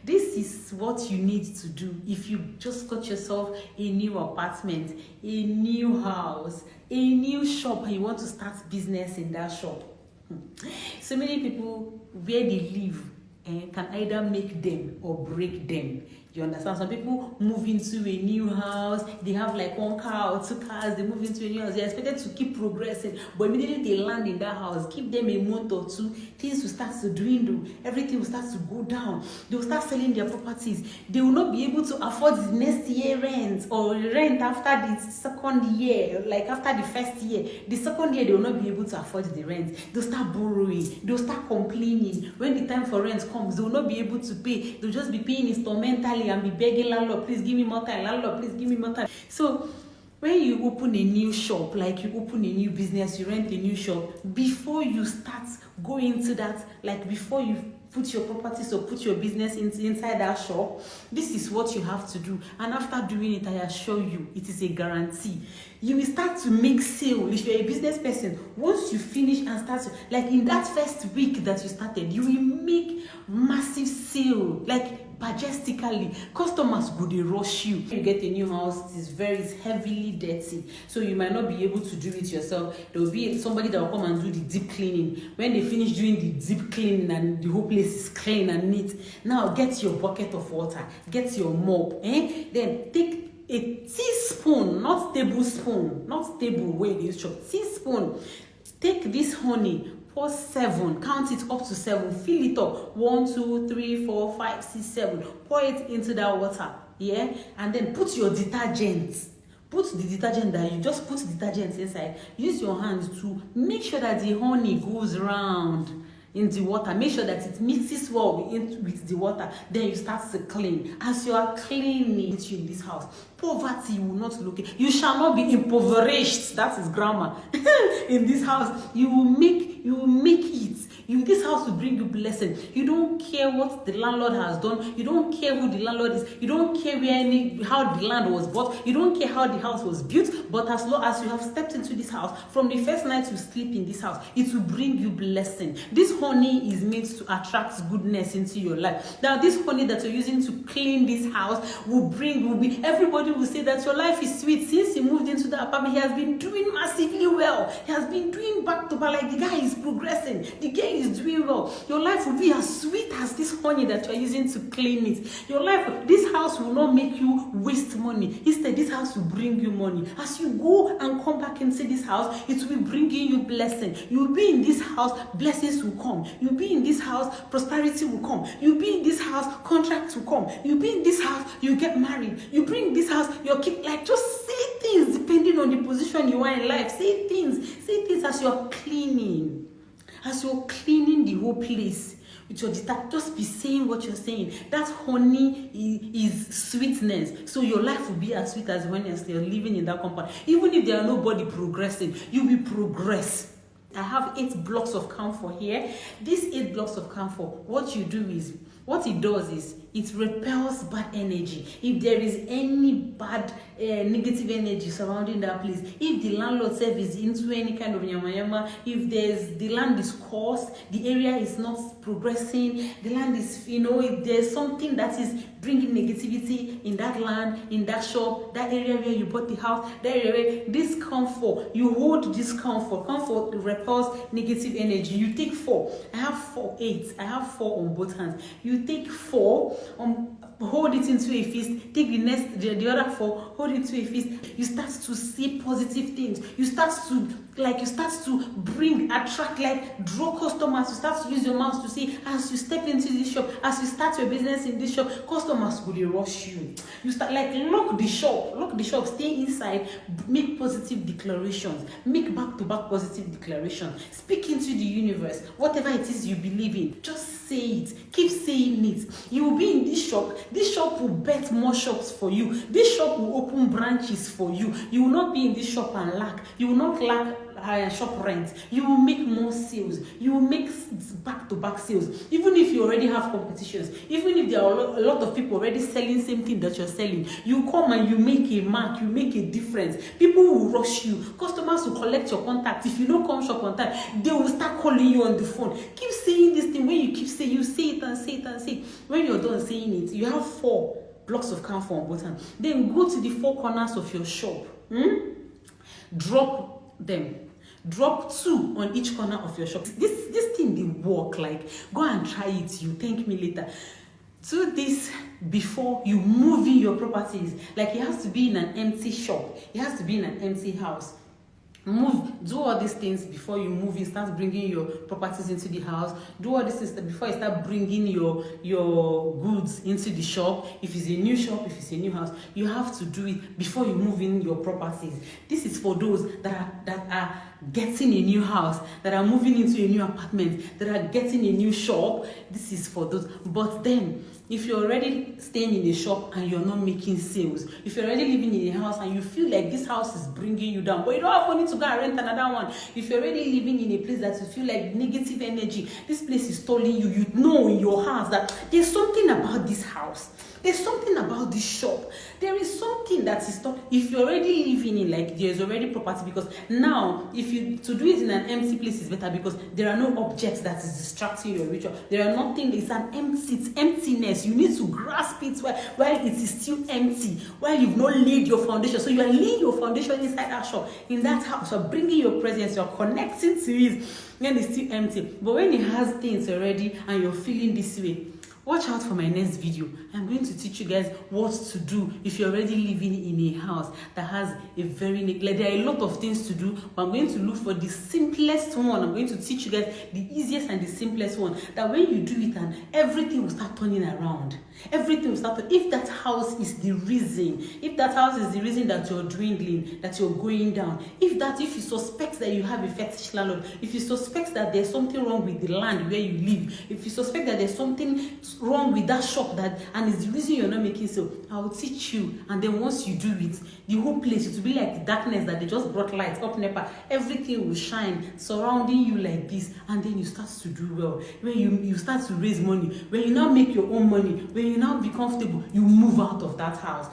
This is what you need to do if you just got yourself a new apartment, a new house, a new shop, and you want to start business in that shop. So many people where they live can either make them or break them. You understand? Some people move into a new house, they have like 1 car or 2 cars, they move into a new house, they're expected to keep progressing, but immediately they land in that house, give them a month or 2, things will start to dwindle, everything will start to go down, they will start selling their properties, they will not be able to afford the next year rent or rent after the second year, like after the first year, the second year they will not be able to afford the rent, they'll start borrowing, they'll start complaining, when the time for rent comes, they will not be able to pay, they'll just be paying instrumentally and be begging landlord, please give me more time, landlord, please give me more time. So when you open a new shop, like you open a new business, you rent a new shop, before you start going into that, like before you put your properties or put your business inside that shop, this is what you have to do. And after doing it, I assure you, it is a guarantee. You will start to make sale. If you're a business person, once you finish and start, like in that first week that you started, you will make massive sale, like majestically. Customers go dey rush you. You get a new house, it's heavily dirty, so you might not be able to do it yourself. There will be somebody that will come and do the deep cleaning. When they finish doing the deep cleaning and the whole place is clean and neat, now get your bucket of water, get your mop, then take a teaspoon, not tablespoon, not table way they use, teaspoon. Take this honey, pour 7, count it up to 7, fill it up, 1, 2, 3, 4, 5, 6, 7, pour it into that water, and then put your detergent. Put the detergent that you just put detergent inside. Use your hands to make sure that the honey goes round in the water. Make sure that it mixes well with the water. Then you start to clean. As you are cleaning it in this house, poverty will not look it. You shall not be impoverished. That is grammar. In this house, you will make it. This house will bring you blessing. You don't care what the landlord has done. You don't care who the landlord is. You don't care how the land was bought. You don't care how the house was built. But as long as you have stepped into this house, from the first night you sleep in this house, it will bring you blessing. This honey is made to attract goodness into your life. Now, this honey that you're using to clean this house everybody will say that your life is sweet. Since he moved into the apartment, he has been doing massively well. He has been doing back to back, like the guy is progressing. The guy is doing well. Your life will be as sweet as this honey that you're using to clean it. This house will not make you waste money. Instead, this house will bring you money. As you go and come back into this house, it will be bringing you blessing. You'll be in this house, blessings will come. You'll be in this house, prosperity will come. You'll be in this house, contracts will come. You'll be in this house, you get married. You bring this house, just say things depending on the position you are in life. Say things as you're cleaning. As you're cleaning the whole place with your just be saying what you're saying. That honey is sweetness. So your life will be as sweet as when you're living in that compound. Even if there are nobody progressing, you will progress. I have 8 blocks of camphor here. These 8 blocks of camphor, what it does is it repels bad energy. If there is any bad negative energy surrounding that place, if the landlord self is into any kind of yama, if the land is cursed, the area is not progressing, the land is, if there's something that is bringing negativity in that land, in that shop, that area where you bought the house, that area where this camphor, you hold this camphor repels negative energy. You take 4. I have 8. I have 4 on both hands. You take 4, hold it into a fist. Take the other 4, hold it into a fist. You start to see positive things. You start to attract, draw customers. You start to use your mouth to say, as you step into this shop, as you start your business in this shop, customers will rush you. You start lock the shop, stay inside, make positive declarations, make back-to-back positive declarations, speak into the universe, whatever it is you believe in, just say it, keep saying it. You will be in this shop will bet more shops for you, this shop will open branches for you. You will not be in this shop and lack. You will not lack shop rent, you will make more sales, you will make back-to-back sales. Even if you already have competitions, even if there are a lot of people already selling same thing that you're selling, you come and you make a mark, you make a difference. People will rush you, customers will collect your contact. If you don't come shop on time, they will start calling you on the phone. Keep saying this thing. When you keep saying, you say it and say it and say it. When you're done saying it, you have 4 blocks of camphor on both hands. Then go to the 4 corners of your shop. Drop them. Drop 2 on each corner of your shop. This thing, they work. Like, go and try it. You thank me later. Do this before you move in your properties. Like, it has to be in an empty shop. It has to be in an empty house. Do all these things before you move in. Start bringing your properties into the house. Do all these things before you start bringing your goods into the shop. If it's a new shop, if it's a new house, you have to do it before you move in your properties. This is for those that are getting a new house, that are moving into a new apartment, that are getting a new shop. This is for those. But then, if you're already staying in a shop and you're not making sales, if you're already living in a house and you feel like this house is bringing you down, but you don't have money to go and rent another one, if you're already living in a place that you feel like negative energy, this place is stalling you, you know in your house that there's something about this house, there's something about this shop, there is something that is not. If you're already living in, like, there's already property, because now if you to do it in an empty place is better, because there are no objects that is distracting your ritual. There are nothing. It's emptiness. You need to grasp it while it is still empty, while you've not laid your foundation. So you are laying your foundation inside that shop, in that house. You're bringing your presence. You're connecting to it when it's still empty. But when it has things already and you're feeling this way, watch out for my next video. I'm going to teach you guys what to do if you're already living in a house that has a very like, there are a lot of things to do, but I'm going to look for the simplest one. I'm going to teach you guys the easiest and the simplest one, that when you do it and everything will start turning around. Everything will start. If that house is the reason, that you're dwindling, that you're going down, if you suspect that you have a fetish landlord, if you suspect that there's something wrong with the land where you live, if you suspect that there's something wrong with that shop and is the reason you're not making sale, I'll teach you. And then once you do it, the whole place, it will be like the darkness that they just brought light up NEPA. Everything will shine surrounding you like this, and then you start to do well. When you start to raise money, when you now make your own money, when you now be comfortable, you move out of that house.